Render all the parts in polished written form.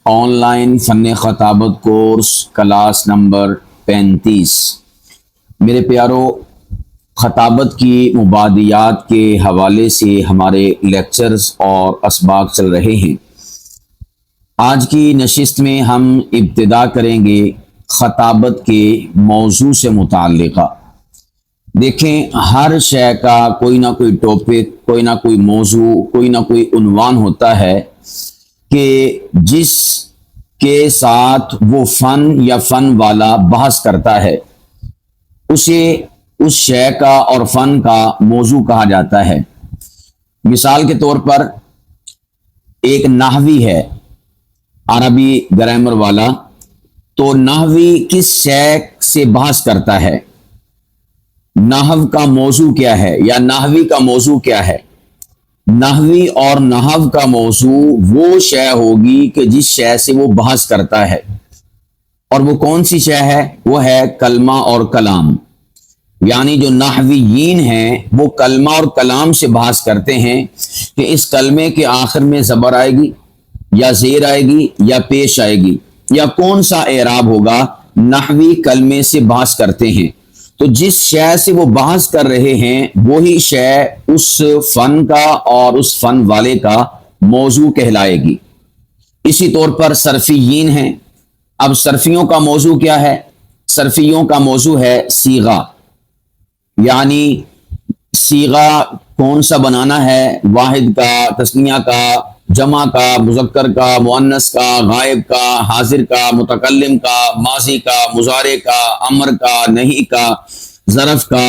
On line فن خطابت course class number 35۔ میرے پیارو، خطابت کی مبادیات کے حوالے سے ہمارے لیکچرز اور اسباق چل رہے ہیں۔ آج کی نشست میں ہم ابتدا کریں گے خطابت کے موضوع سے متعلقہ۔ دیکھیں، ہر شے کا کوئی نہ کوئی ٹاپک، کوئی نہ کوئی موضوع، کوئی نہ کوئی عنوان ہوتا ہے کہ جس کے ساتھ وہ فن یا فن والا بحث کرتا ہے، اسے اس شے کا اور فن کا موضوع کہا جاتا ہے۔ مثال کے طور پر ایک نحوی ہے، عربی گرامر والا، تو نحوی کس شے سے بحث کرتا ہے، نحو کا موضوع کیا ہے یا نحوی کا موضوع کیا ہے؟ نحوی اور نحو کا موضوع وہ شے ہوگی کہ جس شے سے وہ بحث کرتا ہے، اور وہ کون سی شے ہے؟ وہ ہے کلمہ اور کلام۔ یعنی جو نحویین ہیں وہ کلمہ اور کلام سے بحث کرتے ہیں کہ اس کلمے کے آخر میں زبر آئے گی یا زیر آئے گی یا پیش آئے گی یا کون سا اعراب ہوگا۔ نحوی کلمے سے بحث کرتے ہیں، تو جس شے سے وہ بحث کر رہے ہیں وہی شے اس فن کا اور اس فن والے کا موضوع کہلائے گی۔ اسی طور پر صرفیین ہیں۔ اب صرفیوں کا موضوع کیا ہے؟ صرفیوں کا موضوع ہے صیغہ، یعنی صیغہ کون سا بنانا ہے، واحد کا، تثنیہ کا، جمع کا، مذکر کا، مؤنث کا، غائب کا، حاضر کا، متکلم کا، ماضی کا، مضارع کا، امر کا، نہی کا، ظرف کا،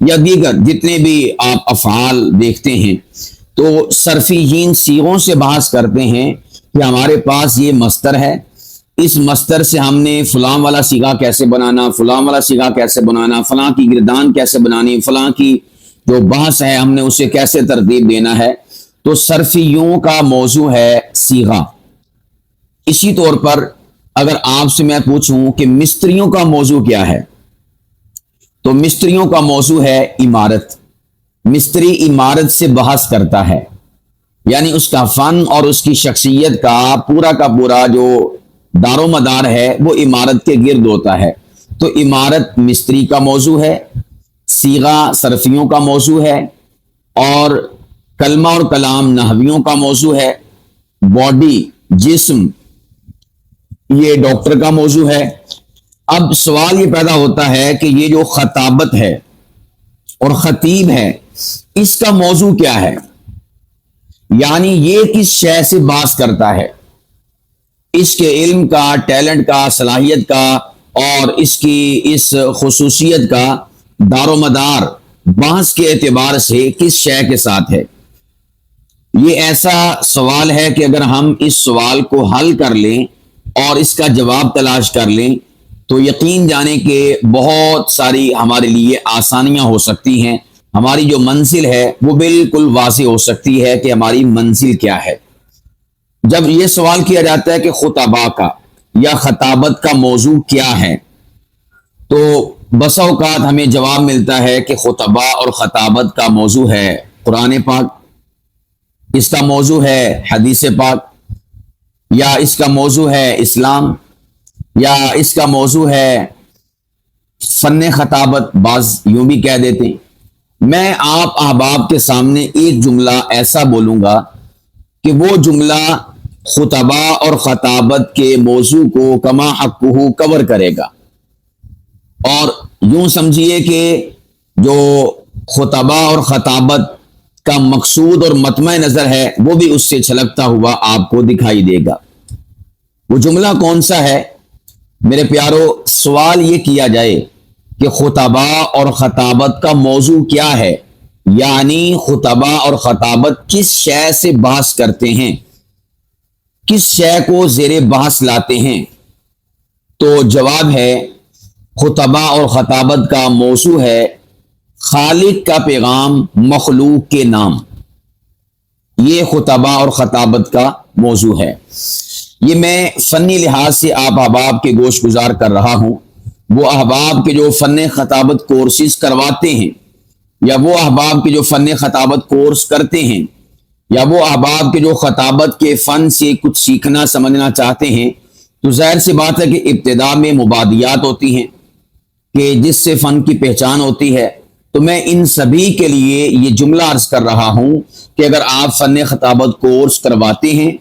یا دیگر جتنے بھی آپ افعال دیکھتے ہیں۔ تو صرفیین صیغوں سے بحث کرتے ہیں کہ ہمارے پاس یہ مصدر ہے، اس مصدر سے ہم نے فلاں والا صیغہ کیسے بنانا، فلاں والا صیغہ کیسے بنانا، فلاں کی گردان کیسے بنانی، فلاں کی جو بحث ہے ہم نے اسے کیسے ترتیب دینا ہے۔ تو صرفیوں کا موضوع ہے صیغہ۔ اسی طور پر اگر آپ سے میں پوچھوں کہ مستریوں کا موضوع کیا ہے، تو مستریوں کا موضوع ہے عمارت۔ مستری عمارت سے بحث کرتا ہے، یعنی اس کا فن اور اس کی شخصیت کا پورا جو دار و مدار ہے وہ عمارت کے گرد ہوتا ہے۔ تو عمارت مستری کا موضوع ہے، صیغہ صرفیوں کا موضوع ہے، اور کلمہ اور کلام نحویوں کا موضوع ہے۔ باڈی، جسم، یہ ڈاکٹر کا موضوع ہے۔ اب سوال یہ پیدا ہوتا ہے کہ یہ جو خطابت ہے اور خطیب ہے، اس کا موضوع کیا ہے؟ یعنی یہ کس شے سے بحث کرتا ہے؟ اس کے علم کا، ٹیلنٹ کا، صلاحیت کا اور اس کی اس خصوصیت کا دار و مدار بحث کے اعتبار سے کس شے کے ساتھ ہے؟ یہ ایسا سوال ہے کہ اگر ہم اس سوال کو حل کر لیں اور اس کا جواب تلاش کر لیں تو یقین جانے کہ بہت ساری ہمارے لیے آسانیاں ہو سکتی ہیں، ہماری جو منزل ہے وہ بالکل واضح ہو سکتی ہے کہ ہماری منزل کیا ہے۔ جب یہ سوال کیا جاتا ہے کہ خطبہ کا یا خطابت کا موضوع کیا ہے، تو بسا اوقات ہمیں جواب ملتا ہے کہ خطبہ اور خطابت کا موضوع ہے قرآن پاک، اس کا موضوع ہے حدیث پاک، یا اس کا موضوع ہے اسلام، یا اس کا موضوع ہے فن خطابت، بعض یوں بھی کہہ دیتے ہیں۔ میں آپ احباب کے سامنے ایک جملہ ایسا بولوں گا کہ وہ جملہ خطبہ اور خطابت کے موضوع کو کما حقہ کور کرے گا، اور یوں سمجھیے کہ جو خطبہ اور خطابت کا مقصود اور مطمع نظر ہے وہ بھی اس سے چھلکتا ہوا آپ کو دکھائی دے گا۔ وہ جملہ کون سا ہے؟ میرے پیارو، سوال یہ کیا جائے کہ خطبہ اور خطابت کا موضوع کیا ہے، یعنی خطبہ اور خطابت کس شے سے بحث کرتے ہیں، کس شے کو زیر بحث لاتے ہیں، تو جواب ہے خطبہ اور خطابت کا موضوع ہے خالق کا پیغام مخلوق کے نام۔ یہ خطبہ اور خطابت کا موضوع ہے۔ یہ میں فنی لحاظ سے آپ احباب کے گوش گزار کر رہا ہوں۔ وہ احباب کے جو فن خطابت کورسز کرواتے ہیں، یا وہ احباب کے جو فن خطابت کورس کرتے ہیں، یا وہ احباب کے جو خطابت کے فن سے کچھ سیکھنا سمجھنا چاہتے ہیں، تو ظاہر سی بات ہے کہ ابتدا میں مبادیات ہوتی ہیں کہ جس سے فن کی پہچان ہوتی ہے۔ تو میں ان سبھی کے لیے یہ جملہ عرض کر رہا ہوں کہ اگر آپ فن خطابت کورس کرواتے ہیں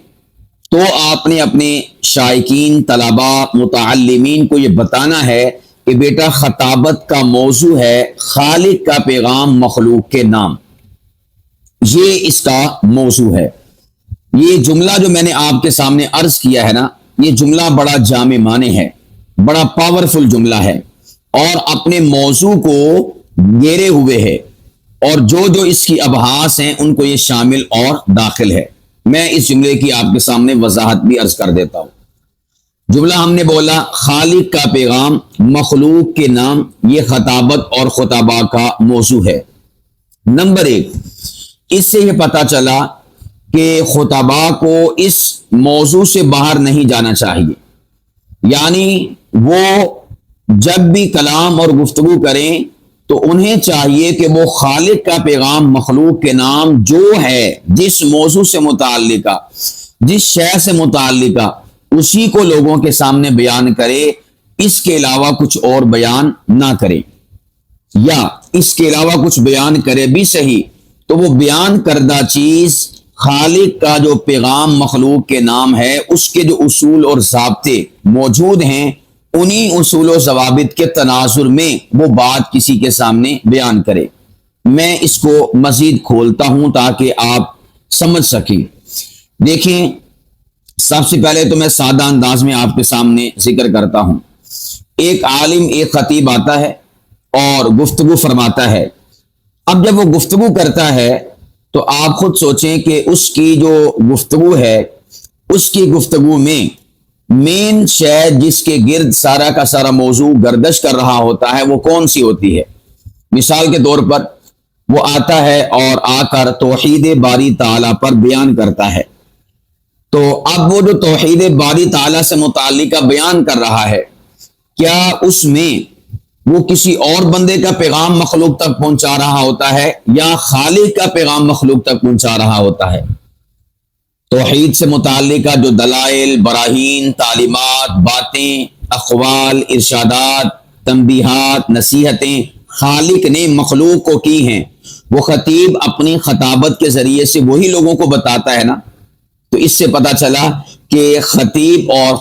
تو آپ نے اپنے شائقین، طلباء، متعلمین کو یہ بتانا ہے کہ بیٹا خطابت کا موضوع ہے خالق کا پیغام مخلوق کے نام، یہ اس کا موضوع ہے۔ یہ جملہ جو میں نے آپ کے سامنے عرض کیا ہے نا، یہ جملہ بڑا جامع معنی ہے، بڑا پاورفل جملہ ہے اور اپنے موضوع کو گھیرے ہوئے ہے، اور جو اس کی ابحاث ہیں ان کو یہ شامل اور داخل ہے۔ میں اس جملے کی آپ کے سامنے وضاحت بھی عرض کر دیتا ہوں۔ جملہ ہم نے بولا خالق کا پیغام مخلوق کے نام، یہ خطابت اور خطباء کا موضوع ہے۔ نمبر 1، اس سے یہ پتہ چلا کہ خطباء کو اس موضوع سے باہر نہیں جانا چاہیے، یعنی وہ جب بھی کلام اور گفتگو کریں تو انہیں چاہیے کہ وہ خالق کا پیغام مخلوق کے نام جو ہے، جس موضوع سے متعلقہ، جس شے سے متعلقہ، اسی کو لوگوں کے سامنے بیان کرے، اس کے علاوہ کچھ اور بیان نہ کرے، یا اس کے علاوہ کچھ بیان کرے بھی صحیح تو وہ بیان کردہ چیز خالق کا جو پیغام مخلوق کے نام ہے، اس کے جو اصول اور ضابطے موجود ہیں، انہی اصول و ضوابط کے تناظر میں وہ بات کسی کے سامنے بیان کرے۔ میں اس کو مزید کھولتا ہوں تاکہ آپ سمجھ سکیں۔ دیکھیں، سب سے پہلے تو میں سادہ انداز میں آپ کے سامنے ذکر کرتا ہوں۔ ایک عالم، ایک خطیب آتا ہے اور گفتگو فرماتا ہے۔ اب جب وہ گفتگو کرتا ہے تو آپ خود سوچیں کہ اس کی جو گفتگو ہے، اس کی گفتگو میں مین شے جس کے گرد سارا کا سارا موضوع گردش کر رہا ہوتا ہے وہ کون سی ہوتی ہے؟ مثال کے طور پر وہ آتا ہے اور آ کر توحید باری تعالیٰ پر بیان کرتا ہے، تو اب وہ جو توحید باری تعالیٰ سے متعلقہ بیان کر رہا ہے، کیا اس میں وہ کسی اور بندے کا پیغام مخلوق تک پہنچا رہا ہوتا ہے یا خالق کا پیغام مخلوق تک پہنچا رہا ہوتا ہے؟ توحید سے متعلقہ جو دلائل، براہین، تعلیمات، باتیں، اقوال، ارشادات، تنبیہات، نصیحتیں خالق نے مخلوق کو کی ہیں، وہ خطیب اپنی خطابت کے ذریعے سے وہی لوگوں کو بتاتا ہے نا۔ تو اس سے پتہ چلا کہ خطیب اور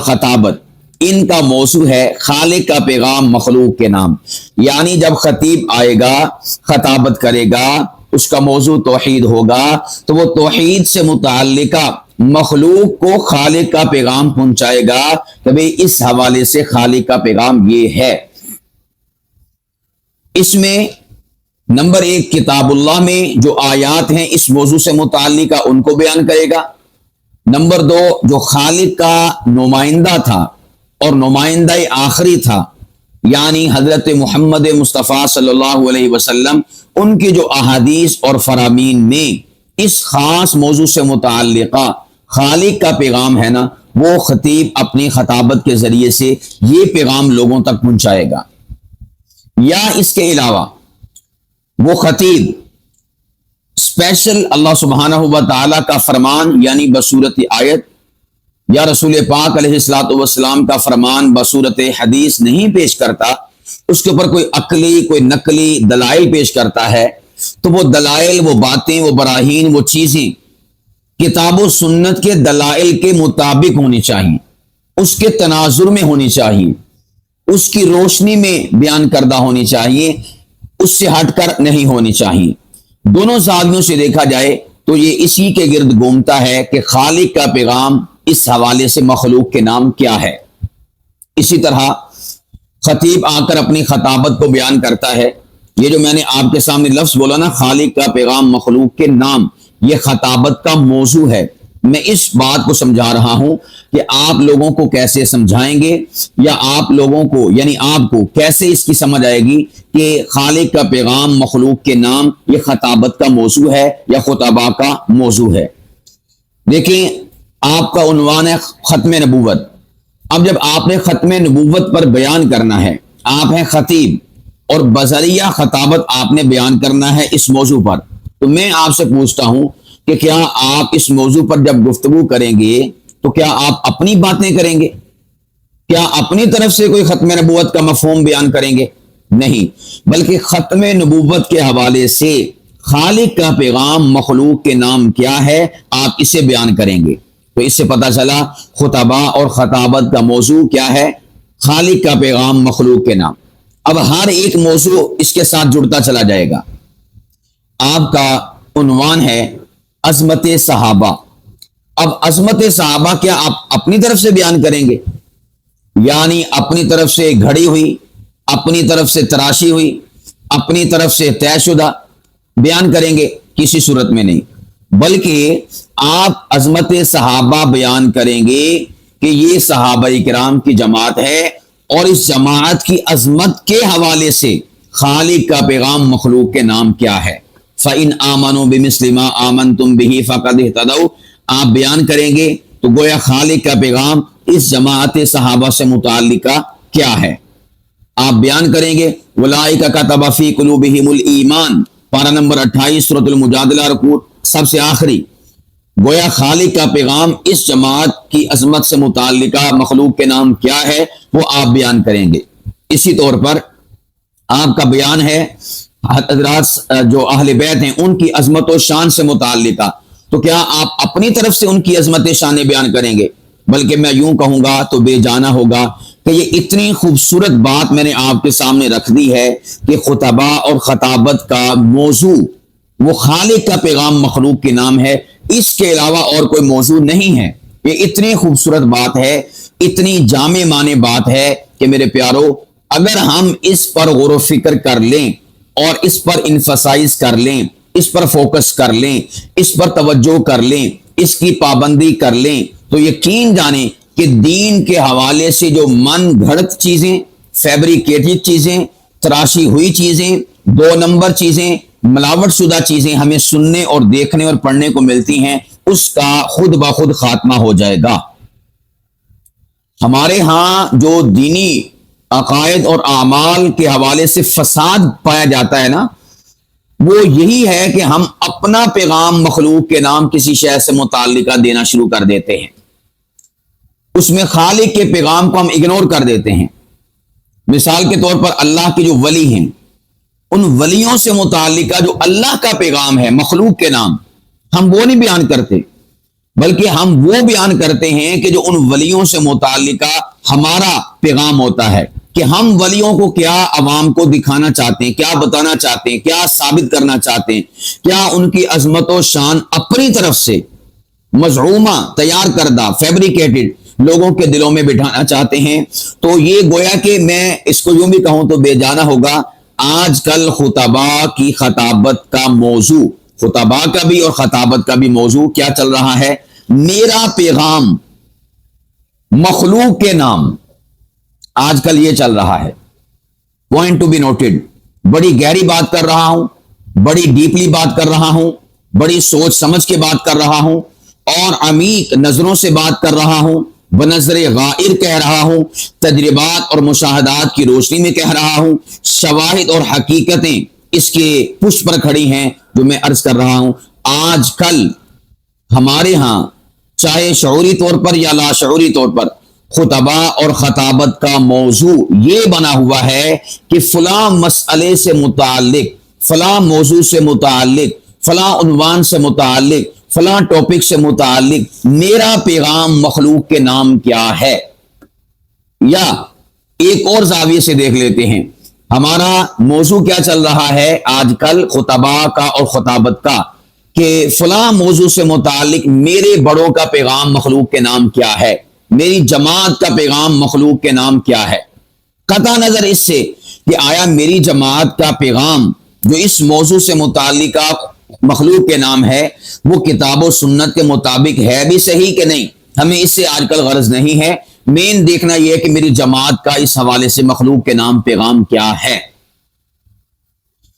خطابت ان کا موضوع ہے خالق کا پیغام مخلوق کے نام، یعنی جب خطیب آئے گا، خطابت کرے گا، اس کا موضوع توحید ہوگا تو وہ توحید سے متعلقہ مخلوق کو خالق کا پیغام پہنچائے گا کہ بھئی اس حوالے سے خالق کا پیغام یہ ہے۔ اس میں نمبر 1 کتاب اللہ میں جو آیات ہیں اس موضوع سے متعلقہ ان کو بیان کرے گا۔ نمبر 2 جو خالق کا نمائندہ تھا اور نمائندہ آخری تھا، یعنی حضرت محمد مصطفیٰ صلی اللہ علیہ وسلم، ان کی جو احادیث اور فرامین میں اس خاص موضوع سے متعلقہ خالق کا پیغام ہے نا، وہ خطیب اپنی خطابت کے ذریعے سے یہ پیغام لوگوں تک پہنچائے گا۔ یا اس کے علاوہ وہ خطیب اسپیشل اللہ سبحانہ و تعالیٰ کا فرمان یعنی بصورت آیت یا رسول پاک علیہ الصلوۃ والسلام کا فرمان بصورت حدیث نہیں پیش کرتا، اس کے اوپر کوئی عقلی، کوئی نقلی دلائل پیش کرتا ہے، تو وہ دلائل، وہ باتیں، وہ براہین، وہ چیزیں کتاب و سنت کے دلائل کے مطابق ہونی چاہیے، اس کے تناظر میں ہونی چاہیے، اس کی روشنی میں بیان کردہ ہونی چاہیے، اس سے ہٹ کر نہیں ہونی چاہیے۔ دونوں زاویوں سے دیکھا جائے تو یہ اسی کے گرد گھومتا ہے کہ خالق کا پیغام اس حوالے سے مخلوق کے نام کیا ہے۔ اسی طرح خطیب آ کر اپنی خطابت کو بیان کرتا ہے۔ یہ جو میں نے آپ کے سامنے لفظ بولا نا، خالق کا پیغام مخلوق کے نام، یہ خطابت کا موضوع ہے۔ میں اس بات کو سمجھا رہا ہوں کہ آپ لوگوں کو کیسے سمجھائیں گے، یا آپ لوگوں کو یعنی آپ کو کیسے اس کی سمجھ آئے گی کہ خالق کا پیغام مخلوق کے نام یہ خطابت کا موضوع ہے یا خطباء کا موضوع ہے۔ دیکھیں، آپ کا عنوان ہے ختم نبوت۔ اب جب آپ نے ختم نبوت پر بیان کرنا ہے، آپ ہیں خطیب اور بذریعہ خطابت آپ نے بیان کرنا ہے اس موضوع پر، تو میں آپ سے پوچھتا ہوں کہ کیا آپ اس موضوع پر جب گفتگو کریں گے تو کیا آپ اپنی باتیں کریں گے؟ کیا اپنی طرف سے کوئی ختم نبوت کا مفہوم بیان کریں گے؟ نہیں، بلکہ ختم نبوت کے حوالے سے خالق کا پیغام مخلوق کے نام کیا ہے آپ اسے بیان کریں گے۔ تو اس سے پتہ چلا خطبہ اور خطابت کا موضوع کیا ہے؟ خالق کا پیغام مخلوق کے نام۔ اب ہر ایک موضوع اس کے ساتھ جڑتا چلا جائے گا۔ آپ کا عنوان ہے عظمت صحابہ۔ اب عظمت صحابہ کیا آپ اپنی طرف سے بیان کریں گے؟ یعنی اپنی طرف سے گھڑی ہوئی، اپنی طرف سے تراشی ہوئی، اپنی طرف سے طے شدہ بیان کریں گے؟ کسی صورت میں نہیں، بلکہ آپ عظمت صحابہ بیان کریں گے کہ یہ صحابہ کرام کی جماعت ہے اور اس جماعت کی عظمت کے حوالے سے خالق کا پیغام مخلوق کے نام کیا ہے۔ فَإِنْ آمَنُوا بِمِثْلِ مَا آمَنْتُمْ بِهِ فَقَدِ اهْتَدَوْا، آپ بیان کریں گے تو گویا خالق کا پیغام اس جماعت صحابہ سے متعلقہ کیا ہے۔ آپ بیان کریں گے اولئک کتب فی قلوبہم الایمان، پارہ نمبر 28 سورۃ المجادلہ رکوع سب سے آخری۔ گویا خالق کا پیغام اس جماعت کی عظمت سے متعلقہ مخلوق کے نام کیا ہے وہ آپ بیان کریں گے۔ اسی طور پر آپ کا بیان ہے حضرات جو اہل بیت ہیں ان کی عظمت و شان سے متعلقہ، تو کیا آپ اپنی طرف سے ان کی عظمت شان بیان کریں گے؟ بلکہ میں یوں کہوں گا تو بے جانا ہوگا کہ یہ اتنی خوبصورت بات میں نے آپ کے سامنے رکھ دی ہے کہ خطبہ اور خطابت کا موضوع وہ خالق کا پیغام مخلوق کے نام ہے، اس کے علاوہ اور کوئی موضوع نہیں ہے۔ یہ اتنی خوبصورت بات ہے، اتنی جامع معنی بات ہے کہ میرے پیارو اگر ہم اس پر غور و فکر کر لیں اور اس پر انفسائز کر لیں، اس پر فوکس کر لیں، اس پر توجہ کر لیں، اس کی پابندی کر لیں، تو یقین جانیں کہ دین کے حوالے سے جو من گھڑت چیزیں، فیبریکیٹڈ چیزیں، تراشی ہوئی چیزیں، دو نمبر چیزیں، ملاوٹ شدہ چیزیں ہمیں سننے اور دیکھنے اور پڑھنے کو ملتی ہیں، اس کا خود بخود خاتمہ ہو جائے گا۔ ہمارے ہاں جو دینی عقائد اور اعمال کے حوالے سے فساد پایا جاتا ہے نا، وہ یہی ہے کہ ہم اپنا پیغام مخلوق کے نام کسی شے سے متعلقہ دینا شروع کر دیتے ہیں، اس میں خالق کے پیغام کو ہم اگنور کر دیتے ہیں۔ مثال کے طور پر اللہ کے جو ولی ہیں، ان ولیوں سے متعلقہ جو اللہ کا پیغام ہے مخلوق کے نام، ہم وہ نہیں بیان کرتے، بلکہ ہم وہ بیان کرتے ہیں کہ جو ان ولیوں سے متعلقہ ہمارا پیغام ہوتا ہے، کہ ہم ولیوں کو کیا عوام کو دکھانا چاہتے ہیں، کیا بتانا چاہتے ہیں، کیا ثابت کرنا چاہتے ہیں، کیا ان کی عظمت و شان اپنی طرف سے مزعومہ، تیار کردہ، فیبریکیٹڈ لوگوں کے دلوں میں بٹھانا چاہتے ہیں۔ تو یہ گویا کہ میں اس کو یوں بھی کہوں تو بے جانا ہوگا، آج کل خطبہ کی خطابت کا موضوع، خطبہ کا بھی اور خطابت کا بھی موضوع کیا چل رہا ہے؟ میرا پیغام مخلوق کے نام، آج کل یہ چل رہا ہے۔ پوائنٹ ٹو بی نوٹڈ، بڑی گہری بات کر رہا ہوں، بڑی ڈیپلی بات کر رہا ہوں، بڑی سوچ سمجھ کے بات کر رہا ہوں، اور عمیق نظروں سے بات کر رہا ہوں، بنظر غائر کہہ رہا ہوں، تجربات اور مشاہدات کی روشنی میں کہہ رہا ہوں، شواہد اور حقیقتیں اس کے پشت پر کھڑی ہیں جو میں عرض کر رہا ہوں۔ آج کل ہمارے ہاں چاہے شعوری طور پر یا لاشعوری طور پر خطبہ اور خطابت کا موضوع یہ بنا ہوا ہے کہ فلاں مسئلے سے متعلق، فلاں موضوع سے متعلق، فلاں عنوان سے متعلق، فلاں ٹاپک سے متعلق میرا پیغام مخلوق کے نام کیا ہے۔ یا ایک اور زاویے سے دیکھ لیتے ہیں، ہمارا موضوع کیا چل رہا ہے آج کل خطبہ کا اور خطابت کا، کہ فلاں موضوع سے متعلق میرے بڑوں کا پیغام مخلوق کے نام کیا ہے، میری جماعت کا پیغام مخلوق کے نام کیا ہے۔ قطع نظر اس سے کہ آیا میری جماعت کا پیغام جو اس موضوع سے متعلقہ مخلوق کے نام ہے وہ کتاب و سنت کے مطابق ہے بھی صحیح کہ نہیں، ہمیں اس سے آج کل غرض نہیں ہے۔ مین دیکھنا یہ ہے کہ میری جماعت کا اس حوالے سے مخلوق کے نام پیغام کیا ہے،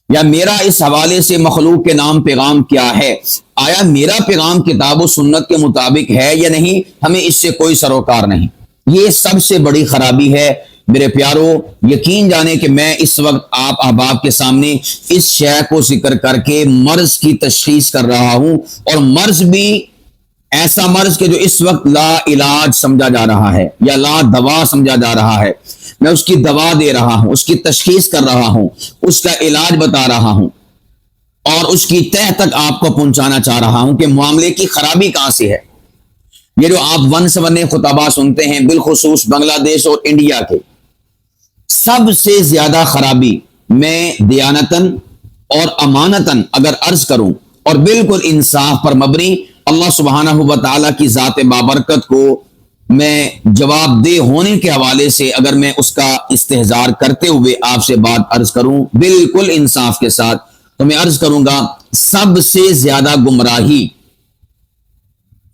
یا میرا اس حوالے سے مخلوق کے نام پیغام کیا ہے، آیا میرا پیغام کتاب و سنت کے مطابق ہے یا نہیں، ہمیں اس سے کوئی سروکار نہیں۔ یہ سب سے بڑی خرابی ہے میرے پیارو یقین جانے کہ میں اس وقت آپ احباب کے سامنے اس شے کو ذکر کر کے مرض کی تشخیص کر رہا ہوں، اور مرض بھی ایسا مرض کہ جو اس وقت لا علاج سمجھا جا رہا ہے یا لا دوا سمجھا جا رہا ہے، میں اس کی دوا دے رہا ہوں، اس کی تشخیص کر رہا ہوں، اس کا علاج بتا رہا ہوں، اور اس کی تہ تک آپ کو پہنچانا چاہ رہا ہوں کہ معاملے کی خرابی کہاں سے ہے۔ یہ جو آپ ون سونے خطبہ سنتے ہیں بالخصوص بنگلہ دیش اور انڈیا کے، سب سے زیادہ خرابی میں دیانتاً اور امانتاً اگر عرض کروں اور بالکل انصاف پر مبنی اللہ سبحانہ و تعالیٰ کی ذات بابرکت کو میں جواب دہ ہونے کے حوالے سے اگر میں اس کا استحضار کرتے ہوئے آپ سے بات عرض کروں بالکل انصاف کے ساتھ، تو میں عرض کروں گا سب سے زیادہ گمراہی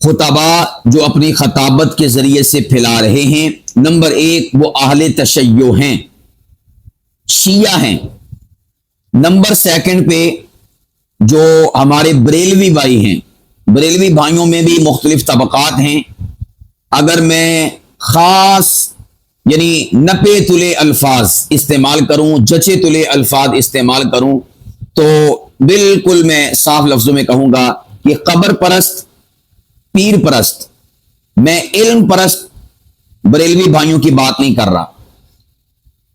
خطبہ جو اپنی خطابت کے ذریعے سے پھیلا رہے ہیں، نمبر ایک وہ اہل تشیع ہیں، شیعہ ہیں۔ نمبر سیکنڈ پہ جو ہمارے بریلوی بھائی ہیں، بریلوی بھائیوں میں بھی مختلف طبقات ہیں۔ اگر میں خاص یعنی نپے تلے الفاظ استعمال کروں، جچے تلے الفاظ استعمال کروں، تو بالکل میں صاف لفظوں میں کہوں گا کہ قبر پرست، پیر پرست، میں علم پرست بریلوی بھائیوں کی بات نہیں کر رہا،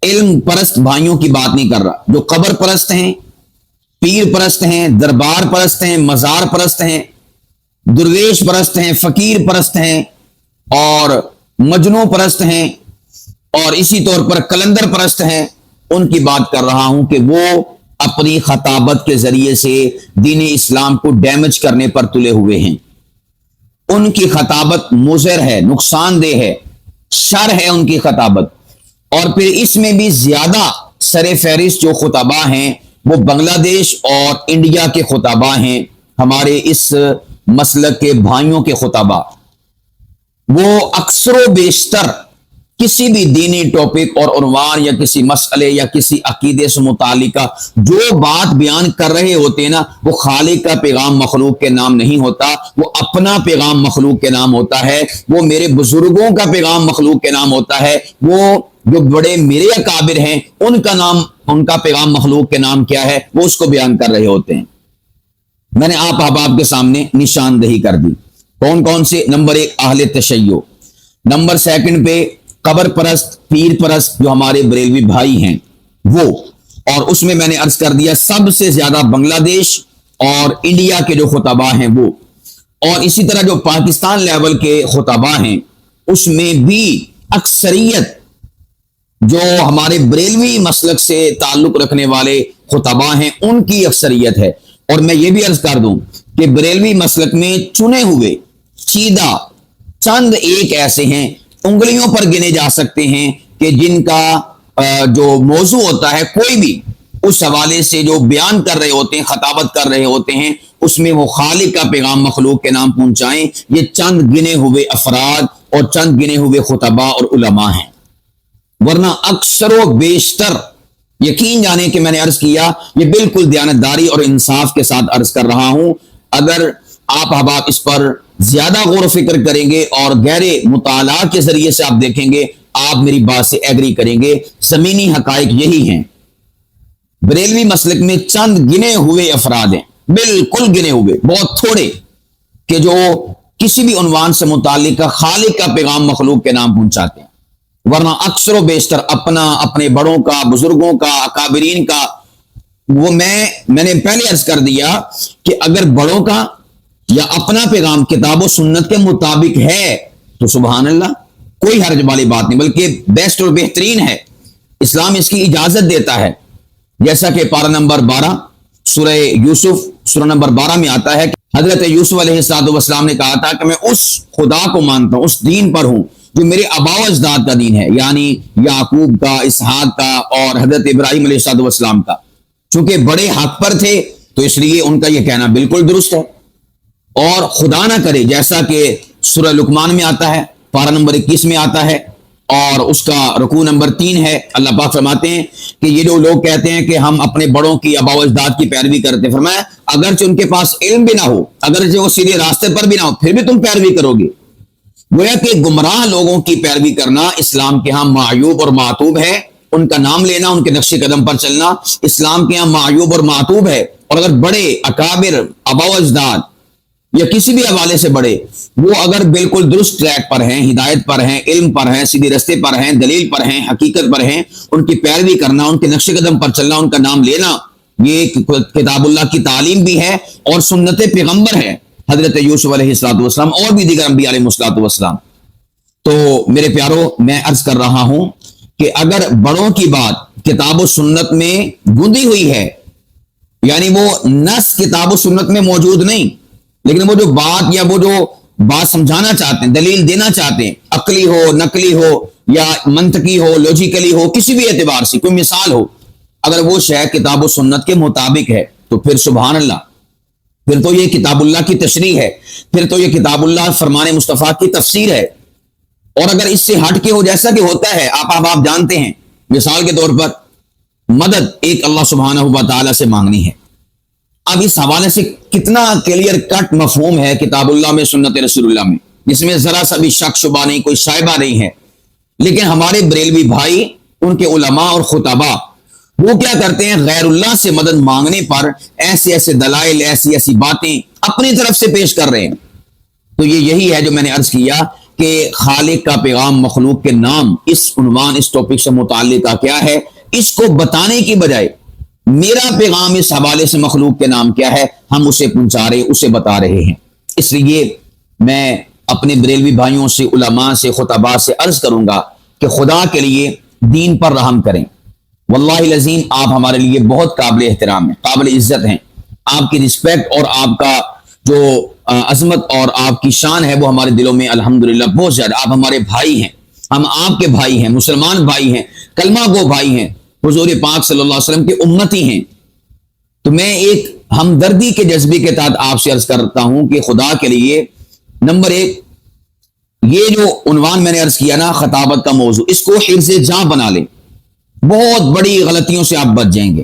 علم پرست بھائیوں کی بات نہیں کر رہا۔ جو قبر پرست ہیں، پیر پرست ہیں، دربار پرست ہیں، مزار پرست ہیں، درویش پرست ہیں، فقیر پرست ہیں، اور مجنوں پرست ہیں، اور اسی طور پر کلندر پرست ہیں، ان کی بات کر رہا ہوں کہ وہ اپنی خطابت کے ذریعے سے دین اسلام کو ڈیمیج کرنے پر تلے ہوئے ہیں۔ ان کی خطابت مضر ہے، نقصان دہ ہے، شر ہے ان کی خطابت۔ اور پھر اس میں بھی زیادہ سر فہرست جو خطبہ ہیں وہ بنگلہ دیش اور انڈیا کے خطبہ ہیں، ہمارے اس مسلک کے بھائیوں کے خطبہ۔ وہ اکثر و بیشتر کسی بھی دینی ٹاپک اور عنوان یا کسی مسئلے یا کسی عقیدے سے متعلقہ جو بات بیان کر رہے ہوتے ہیں نا، وہ خالق کا پیغام مخلوق کے نام نہیں ہوتا، وہ اپنا پیغام مخلوق کے نام ہوتا ہے، وہ میرے بزرگوں کا پیغام مخلوق کے نام ہوتا ہے، وہ جو بڑے میرے اکابر ہیں ان کا نام، ان کا پیغام مخلوق کے نام کیا ہے، وہ اس کو بیان کر رہے ہوتے ہیں۔ میں نے آپ احباب کے سامنے نشاندہی کر دی کون کون سے۔ نمبر ایک اہل تشیع، نمبر سیکنڈ پہ قبر پرست، پیر پرست جو ہمارے بریلوی بھائی ہیں وہ، اور اس میں میں نے عرض کر دیا سب سے زیادہ بنگلہ دیش اور انڈیا کے جو خطبہ ہیں وہ، اور اسی طرح جو پاکستان لیول کے خطبہ ہیں اس میں بھی اکثریت جو ہمارے بریلوی مسلک سے تعلق رکھنے والے خطبہ ہیں ان کی اکثریت ہے۔ اور میں یہ بھی عرض کر دوں کہ بریلوی مسلک میں چنے ہوئے چیدہ چند ایک ایسے ہیں، انگلیوں پر گنے جا سکتے ہیں، کہ جن کا جو موضوع ہوتا ہے کوئی بھی اس حوالے سے جو بیان کر رہے ہوتے ہیں، خطابت کر رہے ہوتے ہیں، اس میں وہ خالق کا پیغام مخلوق کے نام پہنچائیں۔ یہ چند گنے ہوئے افراد اور چند گنے ہوئے خطبہ اور علماء ہیں، ورنہ اکثر و بیشتر یقین جانے کہ میں نے عرض کیا یہ بالکل دیانتداری اور انصاف کے ساتھ عرض کر رہا ہوں۔ اگر آپ احباب اس پر زیادہ غور و فکر کریں گے اور گہرے مطالعہ کے ذریعے سے آپ دیکھیں گے، آپ میری بات سے ایگری کریں گے۔ زمینی حقائق یہی ہیں، بریلوی مسلک میں چند گنے ہوئے افراد ہیں، بالکل گنے ہوئے، بہت تھوڑے، کہ جو کسی بھی عنوان سے متعلق خالق کا پیغام مخلوق کے نام پہنچاتے ہیں، ورنہ اکثر و بیشتر اپنا، اپنے بڑوں کا، بزرگوں کا، اکابرین کا، وہ میں نے پہلے عرض کر دیا کہ اگر بڑوں کا یا اپنا پیغام کتاب و سنت کے مطابق ہے تو سبحان اللہ، کوئی حرج والی بات نہیں، بلکہ بیسٹ اور بہترین ہے، اسلام اس کی اجازت دیتا ہے۔ جیسا کہ پارہ نمبر 12 سورہ یوسف سورہ نمبر 12 میں آتا ہے کہ حضرت یوسف علیہ السلام نے کہا تھا کہ میں اس خدا کو مانتا ہوں، اس دین پر ہوں جو میرے آبا و اجداد کا دین ہے، یعنی یعقوب کا، اسحاق کا اور حضرت ابراہیم علیہ السلام کا۔ چونکہ بڑے حق پر تھے تو اس لیے ان کا یہ کہنا بالکل درست ہے۔ اور خدا نہ کرے، جیسا کہ سورہ لقمان میں آتا ہے، پارہ نمبر 21 میں آتا ہے اور اس کا رکوع نمبر 3 ہے، اللہ پاک فرماتے ہیں کہ یہ جو لوگ کہتے ہیں کہ ہم اپنے بڑوں کی، آبا و اجداد کی پیروی کرتے، فرمایا اگرچہ ان کے پاس علم بھی نہ ہو، اگرچہ وہ سیدھے راستے پر بھی نہ ہو، پھر بھی تم پیروی کرو گے۔ گویا کہ گمراہ لوگوں کی پیروی کرنا اسلام کے ہاں معیوب اور معتوب ہے، ان کا نام لینا، ان کے نقش قدم پر چلنا اسلام کے ہاں معیوب اور معتوب ہے۔ اور اگر بڑے اکابر، آبا و اجداد یا کسی بھی حوالے سے بڑے، وہ اگر بالکل درست ٹریک پر ہیں، ہدایت پر ہیں، علم پر ہیں، سیدھے رستے پر ہیں، دلیل پر ہیں، حقیقت پر ہیں، ان کی پیروی کرنا، ان کے نقش قدم پر چلنا، ان کا نام لینا، یہ کتاب اللہ کی تعلیم بھی ہے اور سنت پیغمبر ہے حضرت یوسف علیہ الصلوۃ والسلام اور بھی دیگر انبیاء علیہ الصلوۃ والسلام۔ تو میرے پیارو، میں عرض کر رہا ہوں کہ اگر بڑوں کی بات کتاب و سنت میں گندی ہوئی ہے، یعنی وہ نص کتاب و سنت میں موجود نہیں، لیکن وہ جو بات سمجھانا چاہتے ہیں، دلیل دینا چاہتے ہیں، عقلی ہو، نقلی ہو یا منطقی ہو، لوجیکلی ہو، کسی بھی اعتبار سے کوئی مثال ہو، اگر وہ شے کتاب و سنت کے مطابق ہے تو پھر سبحان اللہ، پھر تو یہ کتاب اللہ کی تشریح ہے، پھر تو یہ کتاب اللہ فرمان مصطفیٰ کی تفسیر ہے۔ اور اگر اس سے ہٹ کے ہو، جیسا کہ ہوتا ہے، آپ جانتے ہیں، مثال کے طور پر مدد ایک اللہ سبحانہ و تعالی سے مانگنی ہے۔ اب اس حوالے سے کتنا کلیئر کٹ مفہوم ہے کتاب اللہ میں، سنت رسول اللہ میں، جس میں ذرا سا بھی شک شبہ نہیں، کوئی شائبہ نہیں ہے۔ لیکن ہمارے بریلوی بھائی، ان کے علماء اور خطباء، وہ کیا کرتے ہیں؟ غیر اللہ سے مدد مانگنے پر ایسے ایسے دلائل، ایسی باتیں اپنی طرف سے پیش کر رہے ہیں۔ تو یہی ہے جو میں نے عرض کیا کہ خالق کا پیغام مخلوق کے نام، اس عنوان، اس ٹاپک سے متعلقہ کیا ہے، اس کو بتانے کی بجائے میرا پیغام اس حوالے سے مخلوق کے نام کیا ہے، ہم اسے پہنچا رہے، اسے بتا رہے ہیں۔ اس لیے میں اپنے بریلوی بھائیوں سے، علماء سے، خطباء سے عرض کروں گا کہ خدا کے لیے دین پر رحم کریں۔ واللہ العظیم آپ ہمارے لیے بہت قابل احترام ہیں، قابل عزت ہیں۔ آپ کی رسپیکٹ اور آپ کا جو عظمت اور آپ کی شان ہے وہ ہمارے دلوں میں الحمدللہ بہت زیادہ۔ آپ ہمارے بھائی ہیں، ہم آپ کے بھائی ہیں، مسلمان بھائی ہیں، کلمہ گو بھائی ہیں، حضور پاک صلی اللہ علیہ وسلم کے امتی ہیں۔ تو میں ایک ہمدردی کے جذبے کے تحت آپ سے عرض کرتا ہوں کہ خدا کے لیے، نمبر ایک، یہ جو عنوان میں نے عرض کیا نا، خطابت کا موضوع، اس کو حفظ جاں بنا لیں۔ بہت بڑی غلطیوں سے آپ بچ جائیں گے،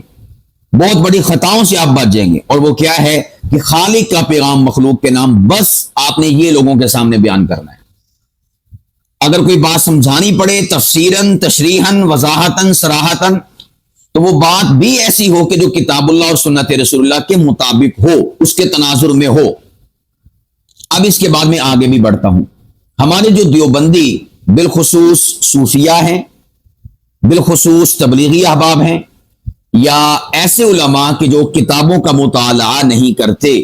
بہت بڑی خطاؤں سے آپ بچ جائیں گے۔ اور وہ کیا ہے کہ خالق کا پیغام مخلوق کے نام، بس آپ نے یہ لوگوں کے سامنے بیان کرنا ہے۔ اگر کوئی بات سمجھانی پڑے تفسیراً، تشریحاً، وضاحتاً، صراحتاً، تو وہ بات بھی ایسی ہو کہ جو کتاب اللہ اور سنت رسول اللہ کے مطابق ہو، اس کے تناظر میں ہو۔ اب اس کے بعد میں آگے بھی بڑھتا ہوں۔ ہمارے جو دیوبندی بالخصوص صوفیہ ہیں، بالخصوص تبلیغی احباب ہیں، یا ایسے علماء کہ جو کتابوں کا مطالعہ نہیں کرتے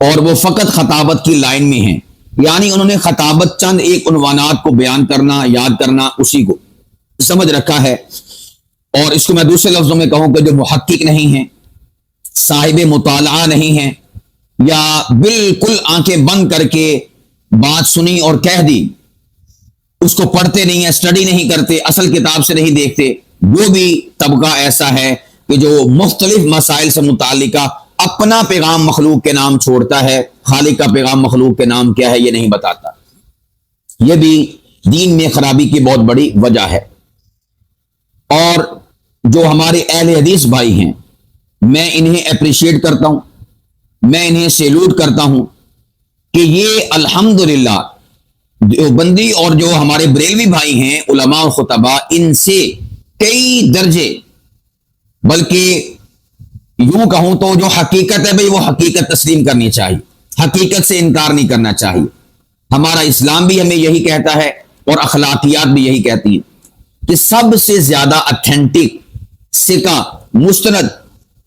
اور وہ فقط خطابت کی لائن میں ہیں، یعنی انہوں نے خطابت چند ایک عنوانات کو بیان کرنا، یاد کرنا، اسی کو سمجھ رکھا ہے، اور اس کو میں دوسرے لفظوں میں کہوں کہ جو محقق نہیں ہیں، صاحب مطالعہ نہیں ہیں، یا بالکل آنکھیں بند کر کے بات سنی اور کہہ دی، اس کو پڑھتے نہیں ہیں، اسٹڈی نہیں کرتے، اصل کتاب سے نہیں دیکھتے، وہ بھی طبقہ ایسا ہے کہ جو مختلف مسائل سے متعلقہ اپنا پیغام مخلوق کے نام چھوڑتا ہے، خالق کا پیغام مخلوق کے نام کیا ہے یہ نہیں بتاتا۔ یہ بھی دین میں خرابی کی بہت بڑی وجہ ہے۔ اور جو ہمارے اہل حدیث بھائی ہیں، میں انہیں اپریشیٹ کرتا ہوں، میں انہیں سیلوٹ کرتا ہوں کہ یہ الحمدللہ دیوبندی اور جو ہمارے بریلوی بھائی ہیں، علماء اور خطباء، ان سے کئی درجے، بلکہ یوں کہوں تو جو حقیقت ہے بھئی، وہ حقیقت تسلیم کرنی چاہیے، حقیقت سے انکار نہیں کرنا چاہیے۔ ہمارا اسلام بھی ہمیں یہی کہتا ہے اور اخلاقیات بھی یہی کہتی ہے کہ سب سے زیادہ اتھینٹک، ثقہ، مستند،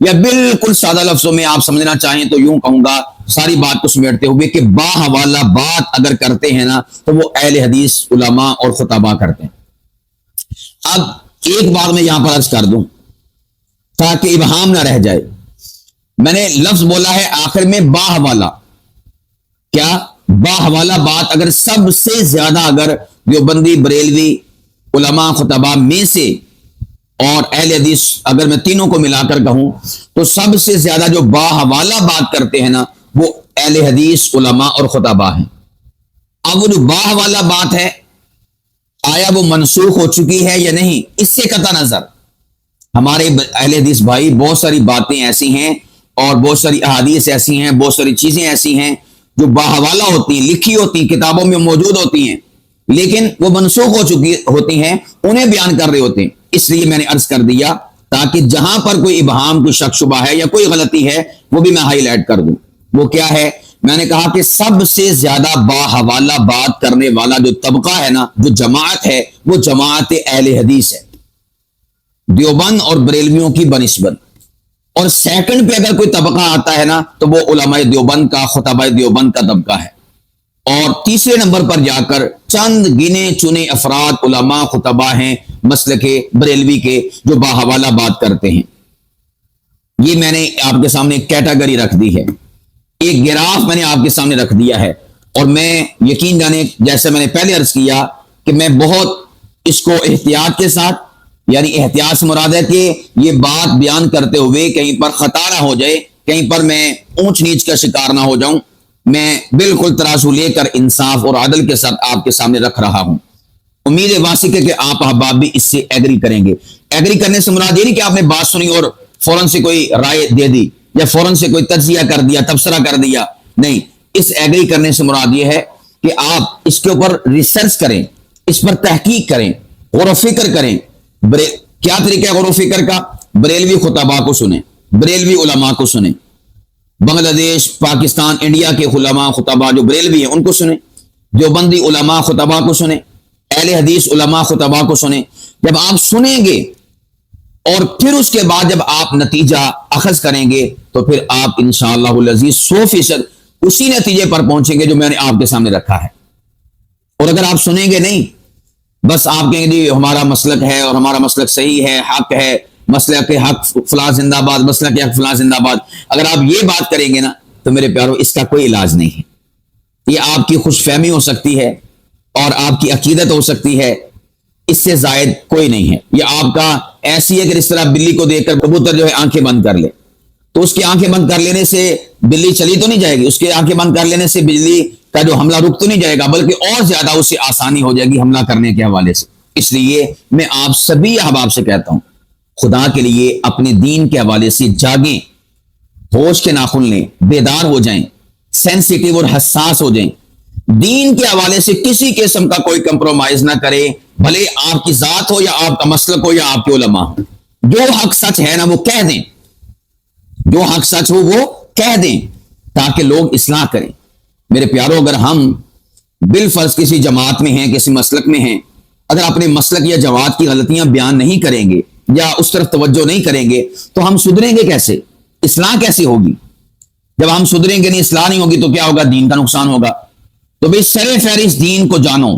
یا بالکل سادہ لفظوں میں آپ سمجھنا چاہیں تو یوں کہوں گا، ساری بات کو سمیٹتے ہوئے، کہ باحوالہ بات اگر کرتے ہیں نا تو وہ اہل حدیث علماء اور خطباء کرتے ہیں۔ اب ایک بار میں یہاں پر عرض کر دوں تاکہ ابہام نہ رہ جائے، میں نے لفظ بولا ہے آخر میں باحوالہ، کیا باحوالہ بات اگر سب سے زیادہ، اگر دیوبندی، بریلوی، علماء خطباء میں سے اور اہل حدیث اگر میں تینوں کو ملا کر کہوں تو سب سے زیادہ جو باحوالہ بات کرتے ہیں نا وہ اہل حدیث، علماء اور خطباء ہیں۔ اب وہ جو باحوالہ بات ہے، آیا وہ منسوخ ہو چکی ہے یا نہیں، اس سے قطع نظر ہمارے اہل حدیث بھائی بہت ساری باتیں ایسی ہیں اور بہت ساری احادیث ایسی ہیں، بہت ساری چیزیں ایسی ہیں جو باحوالہ ہوتی ہیں، لکھی ہوتی ہیں، کتابوں میں موجود ہوتی ہیں، لیکن وہ منسوخ ہو چکی ہوتی ہیں، انہیں بیان کر رہے ہوتے ہیں۔ اس لیے میں نے عرض کر دیا تاکہ جہاں پر کوئی ابہام، کوئی شک شبہ ہے یا کوئی غلطی ہے وہ بھی میں ہائی لائٹ کر دوں۔ وہ کیا ہے؟ میں نے کہا کہ سب سے زیادہ باحوالہ بات کرنے والا جو طبقہ ہے نا، جو جماعت ہے، وہ جماعت اہل حدیث ہے، دیوبند اور بریلویوں کی بنسبت۔ اور سیکنڈ پہ اگر کوئی طبقہ آتا ہے نا تو وہ علماء دیوبند کا، خطباء دیوبند کا طبقہ ہے۔ اور تیسرے نمبر پر جا کر چند گنے چنے افراد علماء خطباء ہیں مسلک بریلوی کے، جو باحوالہ بات کرتے ہیں۔ یہ میں نے آپ کے سامنے ایک کیٹیگری رکھ دی ہے، ایک گراف میں نے آپ کے سامنے رکھ دیا ہے، اور میں یقین جانے جیسے میں نے پہلے عرض کیا کہ میں بہت اس کو احتیاط کے ساتھ، یعنی احتیاط سے مراد ہے کہ یہ بات بیان کرتے ہوئے کہیں پر خطا نہ ہو جائے، کہیں پر میں اونچ نیچ کا شکار نہ ہو جاؤں، میں بالکل ترازو لے کر انصاف اور عدل کے ساتھ آپ کے سامنے رکھ رہا ہوں۔ امید واسق ہے کہ آپ احباب بھی اس سے ایگری کریں گے۔ ایگری کرنے سے مراد یہ نہیں کہ آپ نے بات سنی اور فوراً سے کوئی رائے دے دی یا فوراً سے کوئی تجزیہ کر دیا، تبصرہ کر دیا، نہیں۔ اس ایگری کرنے سے مراد یہ ہے کہ آپ اس کے اوپر ریسرچ کریں، اس پر تحقیق کریں، غور و فکر کریں۔ کیا طریقہ ہے غور و فکر کا؟ بریلوی خطباء کو سنیں، بریلوی علماء کو سنیں، بنگلہ دیش، پاکستان، انڈیا کے علماء خطباء جو بریلوی ہیں ان کو سنیں، دیوبندی علماء خطباء کو سنیں، اہل حدیث علماء خطباء کو سنیں۔ جب آپ سنیں گے اور پھر اس کے بعد جب آپ نتیجہ اخذ کریں گے تو پھر آپ انشاءاللہ العزیز 100% اسی نتیجے پر پہنچیں گے جو میں نے آپ کے سامنے رکھا ہے۔ اور اگر آپ سنیں گے نہیں، بس آپ کہیں گے جی ہمارا مسلک ہے اور ہمارا مسلک صحیح ہے، حق ہے، مسلک کے حق فلاں زندہ باد، مسلک کے حق فلاں زندہ باد، اگر آپ یہ بات کریں گے نا تو میرے پیارو اس کا کوئی علاج نہیں ہے۔ یہ آپ کی خوش فہمی ہو سکتی ہے اور آپ کی عقیدت ہو سکتی ہے، اس سے زائد کوئی نہیں ہے۔ یہ آپ کا ایسی ہے کہ اس طرح بلی کو دیکھ کر کبوتر جو ہے آنکھیں بند کر لے، تو اس کی آنکھیں بند کر لینے سے بلی چلی تو نہیں جائے گی، اس کی آنکھیں بند کر لینے سے بجلی کا جو حملہ رک تو نہیں جائے گا، بلکہ اور زیادہ اس سے آسانی ہو جائے گی حملہ کرنے کے حوالے سے۔ اس لیے میں آپ سبھی احباب سے کہتا ہوں، خدا کے لیے اپنے دین کے حوالے سے جاگیں، ہوش کے ناخن لیں، بیدار ہو جائیں، سینسیٹیو اور حساس ہو جائیں۔ دین کے حوالے سے کسی قسم کا کوئی کمپرومائز نہ کرے، بھلے آپ کی ذات ہو یا آپ کا مسلک ہو یا آپ کے علماء ہو۔ جو حق سچ ہے نا وہ کہہ دیں، جو حق سچ ہو وہ کہہ دیں تاکہ لوگ اصلاح کریں۔ میرے پیارو، اگر ہم بالفرض کسی جماعت میں ہیں، کسی مسلک میں ہیں، اگر اپنے مسلک یا جماعت کی غلطیاں بیان نہیں کریں گے یا اس طرف توجہ نہیں کریں گے تو ہم سدھریں گے کیسے؟ اصلاح کیسے ہوگی؟ جب ہم سدھریں گے نہیں، اصلاح نہیں ہوگی تو کیا ہوگا؟ دین کا نقصان ہوگا۔ تو بھئی سر فہرست دین کو جانو،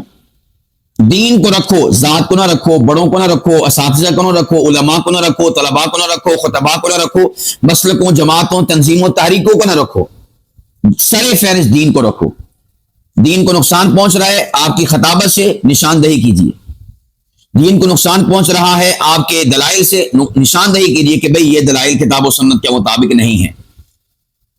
دین کو رکھو، ذات کو نہ رکھو، بڑوں کو نہ رکھو، اساتذہ کو نہ رکھو، علماء کو نہ رکھو، طلباء کو نہ رکھو، خطباء کو نہ رکھو، مسلکوں، جماعتوں، تنظیموں، تحریکوں کو نہ رکھو، سر فہرست دین کو رکھو۔ دین کو نقصان پہنچ رہا ہے، آپ کی خطابت سے نشاندہی کیجیے۔ دین کو نقصان پہنچ رہا ہے، آپ کے دلائل سے نشاندہی کیجیے کہ بھئی یہ دلائل کتاب و سنت کے مطابق نہیں ہے۔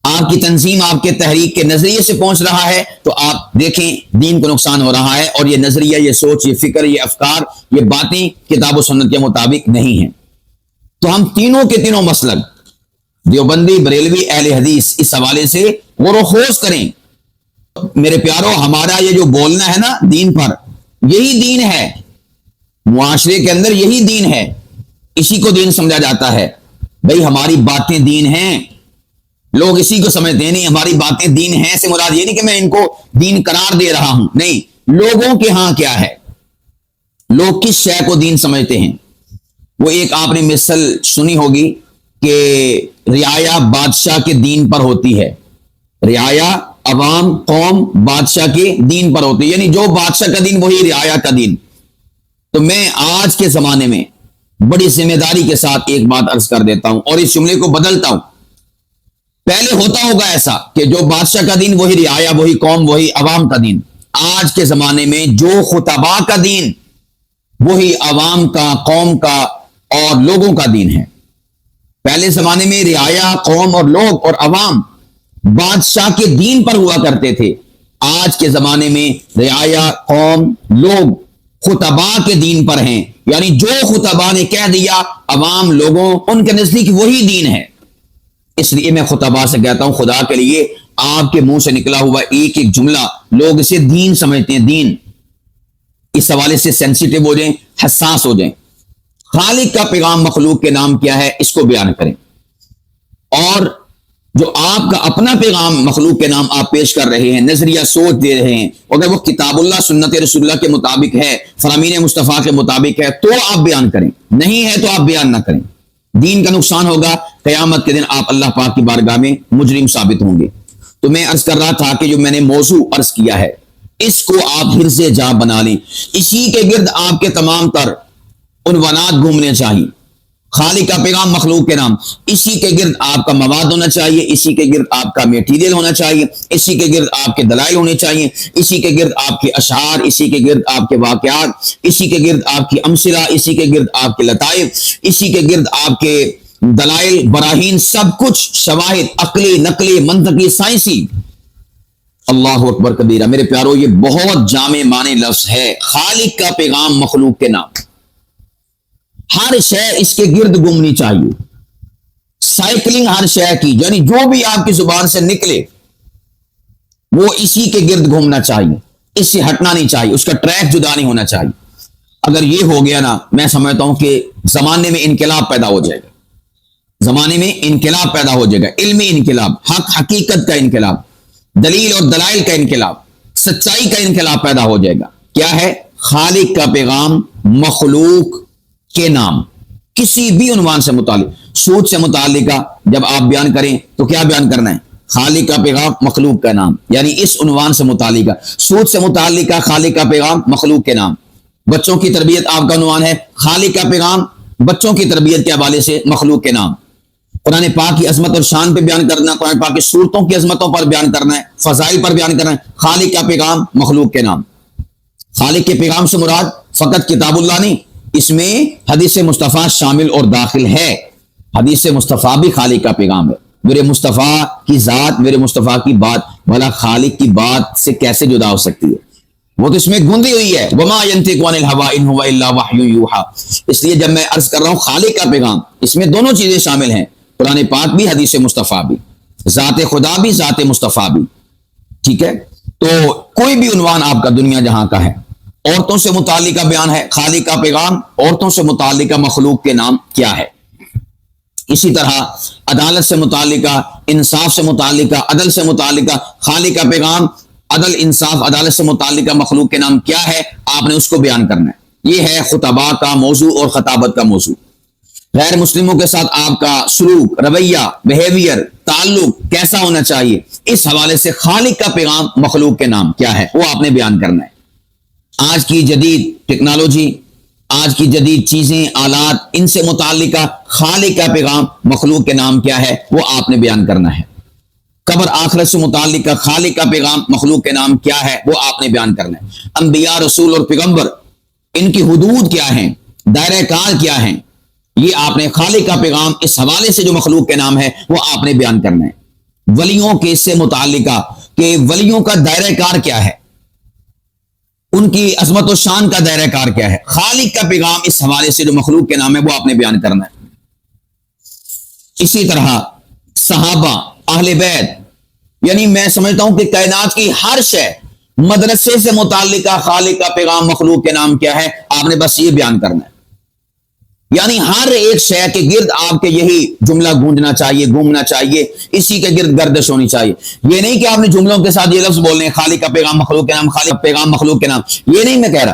آپ کی تنظیم آپ کے تحریک کے نظریے سے پہنچ رہا ہے تو آپ دیکھیں دین کو نقصان ہو رہا ہے، اور یہ نظریہ، یہ سوچ، یہ فکر، یہ افکار، یہ باتیں کتاب و سنت کے مطابق نہیں ہیں۔ تو ہم تینوں کے تینوں مسلک، دیوبندی، بریلوی، اہل حدیث، اس حوالے سے غور و خوض کریں۔ میرے پیارو، ہمارا یہ جو بولنا ہے نا دین پر، یہی دین ہے، معاشرے کے اندر یہی دین ہے، اسی کو دین سمجھا جاتا ہے۔ بھئی ہماری باتیں دین ہیں، لوگ اسی کو سمجھتے ہیں، نہیں ہماری باتیں دین ہیں سے مراد یہ نہیں کہ میں ان کو دین قرار دے رہا ہوں، نہیں، لوگوں کے ہاں کیا ہے، لوگ کس شے کو دین سمجھتے ہیں۔ وہ ایک آپ نے مثل سنی ہوگی کہ رعایا بادشاہ کے دین پر ہوتی ہے، رعایا عوام، قوم بادشاہ کے دین پر ہوتی ہے، یعنی جو بادشاہ کا دین وہی رعایا کا دین۔ تو میں آج کے زمانے میں بڑی ذمہ داری کے ساتھ ایک بات عرض کر دیتا ہوں اور اس جملے کو بدلتا ہوں۔ پہلے ہوتا ہوگا ایسا کہ جو بادشاہ کا دین وہی رعایا، وہی قوم، وہی عوام کا دین۔ آج کے زمانے میں جو خطباء کا دین وہی عوام کا، قوم کا اور لوگوں کا دین ہے۔ پہلے زمانے میں رعایا، قوم اور لوگ اور عوام بادشاہ کے دین پر ہوا کرتے تھے۔ آج کے زمانے میں رعایا، قوم، لوگ خطباء کے دین پر ہیں، یعنی جو خطباء نے کہہ دیا عوام، لوگوں، ان کے نزدیک وہی دین ہے۔ اس لیے میں خطباء سے کہتا ہوں خدا کے لیے آپ کے منہ سے نکلا ہوا ایک ایک جملہ لوگ اسے دین سمجھتے ہیں، دین، اس حوالے سے سینسیٹیو ہو جائیں، حساس ہو جائیں۔ خالق کا پیغام مخلوق کے نام کیا ہے، اس کو بیان کریں، اور جو آپ کا اپنا پیغام مخلوق کے نام آپ پیش کر رہے ہیں، نظریہ سوچ دے رہے ہیں، اگر وہ کتاب اللہ سنت رسول اللہ کے مطابق ہے، فرامین مصطفیٰ کے مطابق ہے، تو آپ بیان کریں، نہیں ہے تو آپ بیان نہ کریں۔ دین کا نقصان ہوگا، قیامت کے دن آپ اللہ پاک کی بارگاہ میں مجرم ثابت ہوں گے۔ تو میں عرض کر رہا تھا کہ جو میں نے موضوع عرض کیا ہے، اس کو آپ حرز جاں بنا لیں، اسی کے گرد آپ کے تمام تر عنوانات گھومنے چاہیے۔ خالق کا پیغام مخلوق کے نام، اسی کے گرد آپ کا مواد ہونا چاہیے، اسی کے گرد آپ کا میٹیریل ہونا چاہیے، اسی کے گرد آپ کے دلائل ہونے چاہیے، اسی کے گرد آپ کے اشعار، اسی کے گرد آپ کے واقعات، اسی کے گرد آپ کی امثلہ، اسی کے گرد آپ کے لطائف، اسی کے گرد آپ کے دلائل، براہین، سب کچھ، شواہد، عقلی، نقلی، منطقی، سائنسی۔ اللہ اکبر کبیرہ۔ میرے پیارو، یہ بہت جامع معنی لفظ ہے، خالق کا پیغام مخلوق کے نام۔ ہر شے اس کے گرد گھومنی چاہیے، سائیکلنگ ہر شے کی، یعنی جو بھی آپ کی زبان سے نکلے وہ اسی کے گرد گھومنا چاہیے، اس سے ہٹنا نہیں چاہیے، اس کا ٹریک جدا نہیں ہونا چاہیے۔ اگر یہ ہو گیا نا، میں سمجھتا ہوں کہ زمانے میں انقلاب پیدا ہو جائے گا، زمانے میں انقلاب پیدا ہو جائے گا، علمی انقلاب، حق حقیقت کا انقلاب، دلیل اور دلائل کا انقلاب، سچائی کا انقلاب پیدا ہو جائے گا۔ کیا ہے؟ خالق کا پیغام مخلوق کے نام، کسی بھی عنوان سے متعلق، سود سے متعلقہ جب آپ بیان کریں تو کیا بیان کرنا ہے؟ خالق کا پیغام مخلوق کا نام، یعنی اس عنوان سے متعلقہ، سود سے متعلقہ خالق کا پیغام مخلوق کے نام۔ بچوں کی تربیت آپ کا عنوان ہے، خالق کا پیغام بچوں کی تربیت کے حوالے سے مخلوق کے نام۔ قرآن پاک کی عظمت اور شان پہ بیان کرنا، قرآن پاک کی صورتوں کی عظمتوں پر بیان کرنا ہے، فضائل پر بیان کرنا ہے، خالق کا پیغام مخلوق کے نام۔ خالق کے پیغام سے مراد فقط کتاب اللہ نہیں، اس میں حدیث مصطفیٰ شامل اور داخل ہے۔ حدیث مصطفیٰ بھی خالق کا پیغام ہے۔ میرے مصطفیٰ کی ذات، میرے مصطفیٰ کی بات، بھلا خالق کی بات سے کیسے جدا ہو سکتی ہے؟ وہ تو اس میں گندی ہوئی ہے، وما ينطق عن الهوى ان هو الا وحی یوحى۔ اس لیے جب میں عرض کر رہا ہوں خالق کا پیغام، اس میں دونوں چیزیں شامل ہیں، قرآن پاک بھی، حدیث مصطفیٰ بھی، ذات خدا بھی، ذات مصطفیٰ بھی۔ ٹھیک ہے؟ تو کوئی بھی عنوان آپ کا دنیا جہاں کا ہے، عورتوں سے متعلقہ بیان ہے، خالق کا پیغام عورتوں سے متعلقہ مخلوق کے نام کیا ہے؟ اسی طرح عدالت سے متعلقہ، انصاف سے متعلقہ، عدل سے متعلقہ، خالق کا پیغام عدل، انصاف، عدالت سے متعلقہ مخلوق کے نام کیا ہے، آپ نے اس کو بیان کرنا ہے۔ یہ ہے خطباء کا موضوع اور خطابت کا موضوع۔ غیر مسلموں کے ساتھ آپ کا سلوک، رویہ، بیہیویئر، تعلق کیسا ہونا چاہیے، اس حوالے سے خالق کا پیغام مخلوق کے نام کیا ہے، وہ آپ نے بیان کرنا ہے۔ آج کی جدید ٹیکنالوجی، آج کی جدید چیزیں، آلات، ان سے متعلقہ خالق کا پیغام مخلوق کے نام کیا ہے، وہ آپ نے بیان کرنا ہے۔ قبر آخرت سے متعلقہ خالق کا پیغام مخلوق کے نام کیا ہے، وہ آپ نے بیان کرنا ہے۔ انبیاء، رسول اور پیغمبر، ان کی حدود کیا ہیں، دائرہ کار کیا ہیں، یہ آپ نے خالق کا پیغام اس حوالے سے جو مخلوق کے نام ہے وہ آپ نے بیان کرنا ہے۔ ولیوں کے سے متعلقہ کہ ولیوں کا دائرہ کار کیا ہے، ان کی عظمت و شان کا دائرہ کار کیا ہے، خالق کا پیغام اس حوالے سے جو مخلوق کے نام ہے وہ آپ نے بیان کرنا ہے۔ اسی طرح صحابہ، اہل بیت، یعنی میں سمجھتا ہوں کہ کائنات کی ہر شے، مدرسے سے متعلقہ خالق کا پیغام مخلوق کے نام کیا ہے، آپ نے بس یہ بیان کرنا ہے۔ یعنی ہر ایک شے کے گرد آپ کے یہی جملہ گونجنا چاہیے، گھومنا چاہیے، اسی کے گرد گردش ہونی چاہیے۔ یہ نہیں کہ آپ نے جملوں کے ساتھ یہ لفظ بولنے، خالق کا پیغام مخلوق کے نام، خالق کا پیغام مخلوق کے نام، یہ نہیں میں کہہ رہا۔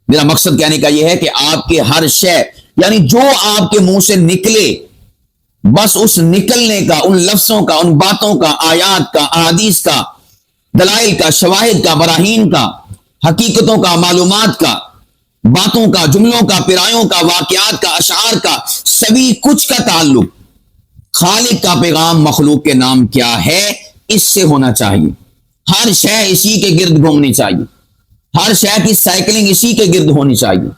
میرا مقصد کہنے کا یہ ہے کہ آپ کے ہر شے، یعنی جو آپ کے منہ سے نکلے، بس اس نکلنے کا، ان لفظوں کا، ان باتوں کا، آیات کا، احادیث کا، دلائل کا، شواہد کا، براہین کا، حقیقتوں کا، معلومات کا، باتوں کا، جملوں کا، پیرایوں کا، واقعات کا، اشعار کا، سبھی کچھ کا تعلق خالق کا پیغام مخلوق کے نام کیا ہے، اس سے ہونا چاہیے۔ ہر شے اسی کے گرد گھومنی چاہیے، ہر شے کی سائیکلنگ اسی کے گرد ہونی چاہیے۔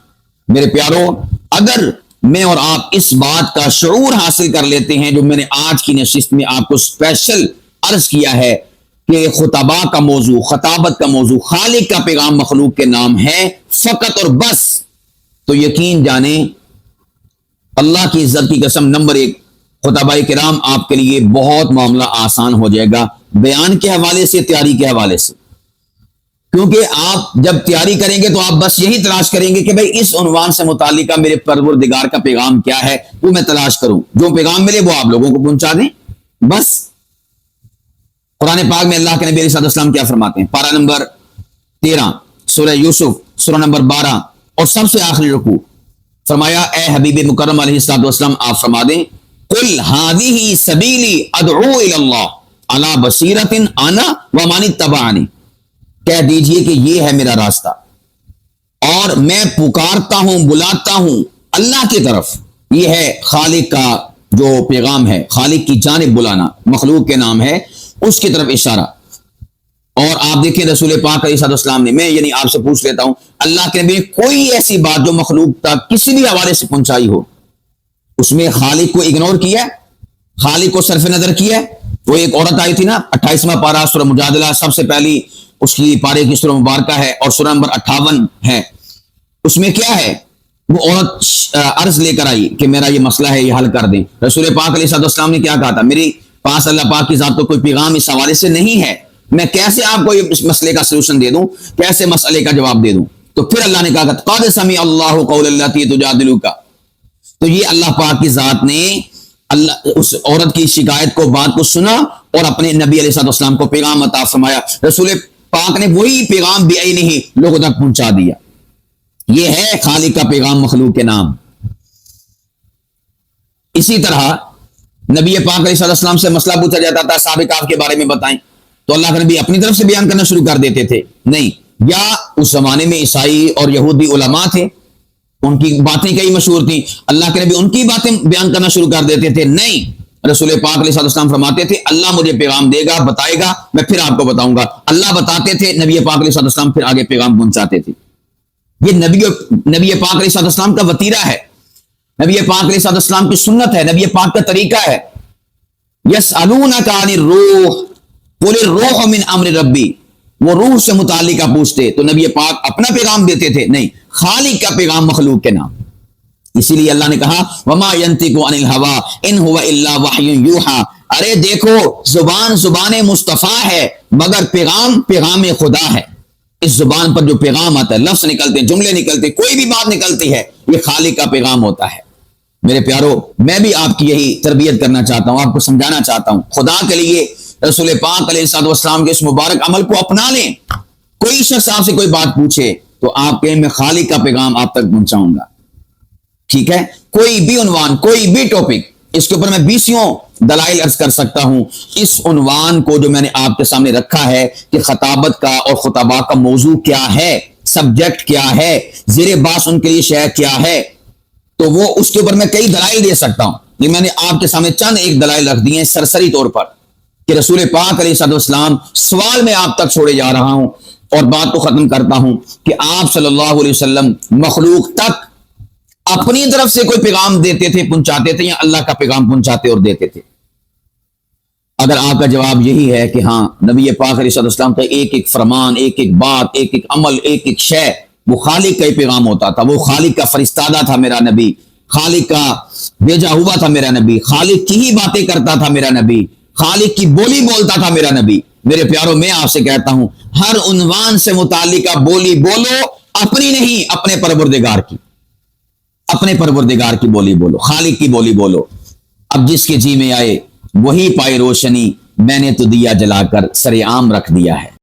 میرے پیارو، اگر میں اور آپ اس بات کا شعور حاصل کر لیتے ہیں جو میں نے آج کی نشست میں آپ کو اسپیشل عرض کیا ہے کہ خطباء کا موضوع، خطابت کا موضوع خالق کا پیغام مخلوق کے نام ہے فقط اور بس، تو یقین جانیں اللہ کی عزت کی قسم، نمبر ایک خطبہ کرام آپ کے لیے بہت معاملہ آسان ہو جائے گا، بیان کے حوالے سے، تیاری کے حوالے سے، کیونکہ آپ جب تیاری کریں گے تو آپ بس یہی تلاش کریں گے کہ بھئی اس عنوان سے متعلقہ میرے پروردگار کا پیغام کیا ہے، وہ میں تلاش کروں، جو پیغام ملے وہ آپ لوگوں کو پہنچا دیں بس۔ قرآن پاک میں اللہ کے نبی علیہ السلام کیا فرماتے ہیں؟ پارہ نمبر 13 سورہ یوسف، سورہ نمبر 12 اور سب سے آخری رکوع، فرمایا اے حبیب مکرم علیہ السلام آپ فرما دیں قل ہذہ سبیلی ادعو الی اللہ علی بصیرۃ انا ومن اتبعنی، کہہ دیجئے کہ یہ ہے میرا راستہ اور میں پکارتا ہوں، بلاتا ہوں اللہ کی طرف۔ یہ ہے خالق کا جو پیغام ہے، خالق کی جانب بلانا، مخلوق کے نام ہے، اس کی طرف اشارہ۔ اور آپ دیکھیں رسول پاک علیہ السلام نے، میں یعنی آپ سے پوچھ لیتا ہوں، اللہ کے نبی نے کوئی ایسی بات جو مخلوق تک کسی بھی حوالے سے پہنچائی ہو، اس میں خالق کو اگنور کیا، خالق کو صرف نظر کیا؟ وہ ایک عورت آئی تھی نا، 28واں پارہ سورہ مجادلہ، سب سے پہلی اس کی پارے کی سورہ مبارکہ ہے اور سورہ نمبر 58 ہے، اس میں کیا ہے؟ وہ عورت عرض لے کر آئی کہ میرا یہ مسئلہ ہے، یہ حل کر دیں۔ رسول پاک علیہ السلام نے کیا کہا تھا؟ میری پاس اللہ پاک کی ذات کو کوئی پیغام اس حوالے سے نہیں ہے، میں کیسے آپ کو اس مسئلے کا سلوشن دے دوں، کیسے مسئلے کا جواب دے دوں؟ تو پھر اللہ نے کہا قد سمع اللہ قول التی تجادلک، تو یہ اللہ پاک کی ذات نے اس عورت کی شکایت کو، بات کو سنا اور اپنے نبی علیہ السلام کو پیغام عطا فرمایا۔ رسول پاک نے وہی پیغام بعینہ لوگوں تک پہنچا دیا۔ یہ ہے خالق کا پیغام مخلوق کے نام۔ اسی طرح نبی پاک علیہ السلام سے مسئلہ پوچھا جاتا تھا اصحاب کہف کے بارے میں بتائیں، تو اللہ کے نبی اپنی طرف سے بیان کرنا شروع کر دیتے تھے؟ نہیں، یا اس زمانے میں عیسائی اور یہودی علماء تھے، ان کی باتیں کئی مشہور تھیں، اللہ کے نبی ان کی باتیں بیان کرنا شروع کر دیتے تھے؟ نہیں، رسول پاک علیہ السلام فرماتے تھے اللہ مجھے پیغام دے گا، بتائے گا، میں پھر آپ کو بتاؤں گا۔ اللہ بتاتے تھے، نبی پاک علیہ السلام پھر آگے پیغام پہنچاتے تھے۔ یہ نبی پاک علیہ السلام کا وتیرہ ہے، نبی پاک علیہ السلام کی سنت ہے، نبی پاک کا طریقہ ہے۔ یسألونک عن الروح قل الروح من امر ربی، وہ روح سے متعلقہ پوچھتے تو نبی پاک اپنا پیغام دیتے تھے؟ نہیں، خالق کا پیغام مخلوق کے نام۔ اسی لیے اللہ نے کہا وما ينطق عن الهوى ان هو الا وحی یوحى، ارے دیکھو زبان مصطفیٰ ہے مگر پیغام خدا ہے۔ اس زبان پر جو پیغام آتا ہے، لفظ نکلتے ہیں، جملے نکلتے ہیں، کوئی بھی بات نکلتی ہے، یہ خالق کا پیغام ہوتا ہے۔ میرے پیارو، میں بھی آپ کی یہی تربیت کرنا چاہتا ہوں، آپ کو سمجھانا چاہتا ہوں، خدا کے لیے رسول پاک علیہ السلام کے اس مبارک عمل کو اپنا لیں۔ کوئی شخص آپ سے کوئی بات پوچھے تو آپ کہیں میں خالق کا پیغام آپ تک پہنچاؤں گا، ٹھیک ہے؟ کوئی بھی عنوان، کوئی بھی ٹاپک، اس کے اوپر میں 20 دلائل عرض کر سکتا ہوں۔ اس عنوان کو جو میں نے آپ کے سامنے رکھا ہے کہ خطابت کا اور خطباء کا موضوع کیا ہے، سبجیکٹ کیا ہے، زیر بحث ان کے لیے شے کیا ہے، تو وہ اس کے اوپر میں کئی دلائل دے سکتا ہوں۔ یہ میں نے آپ کے سامنے چند ایک دلائل رکھ دی ہیں سرسری طور پر کہ رسول پاک علیہ السلام، سوال میں آپ تک چھوڑے جا رہا ہوں اور بات کو ختم کرتا ہوں کہ آپ صلی اللہ علیہ وسلم مخلوق تک اپنی طرف سے کوئی پیغام دیتے تھے، پہنچاتے تھے، یا اللہ کا پیغام پہنچاتے اور دیتے تھے؟ اگر آپ کا جواب یہی ہے کہ ہاں نبی پاک علیہ السلام کا ایک ایک فرمان، ایک ایک بات، ایک ایک عمل، ایک ایک شے وہ خالق کا ہی پیغام ہوتا تھا، وہ خالق کا فرستادہ تھا میرا نبی، خالق کا بھیجا ہوا تھا میرا نبی، خالق کی ہی باتیں کرتا تھا میرا نبی، خالق کی بولی بولتا تھا میرا نبی، میرے پیاروں میں آپ سے کہتا ہوں ہر عنوان سے متعلقہ بولی بولو، اپنی نہیں، اپنے پروردگار کی، اپنے پروردگار کی بولی بولو، خالق کی بولی بولو۔ اب جس کے جی میں آئے وہی پائے روشنی، میں نے تو دیا جلا کر سر عام رکھ دیا ہے۔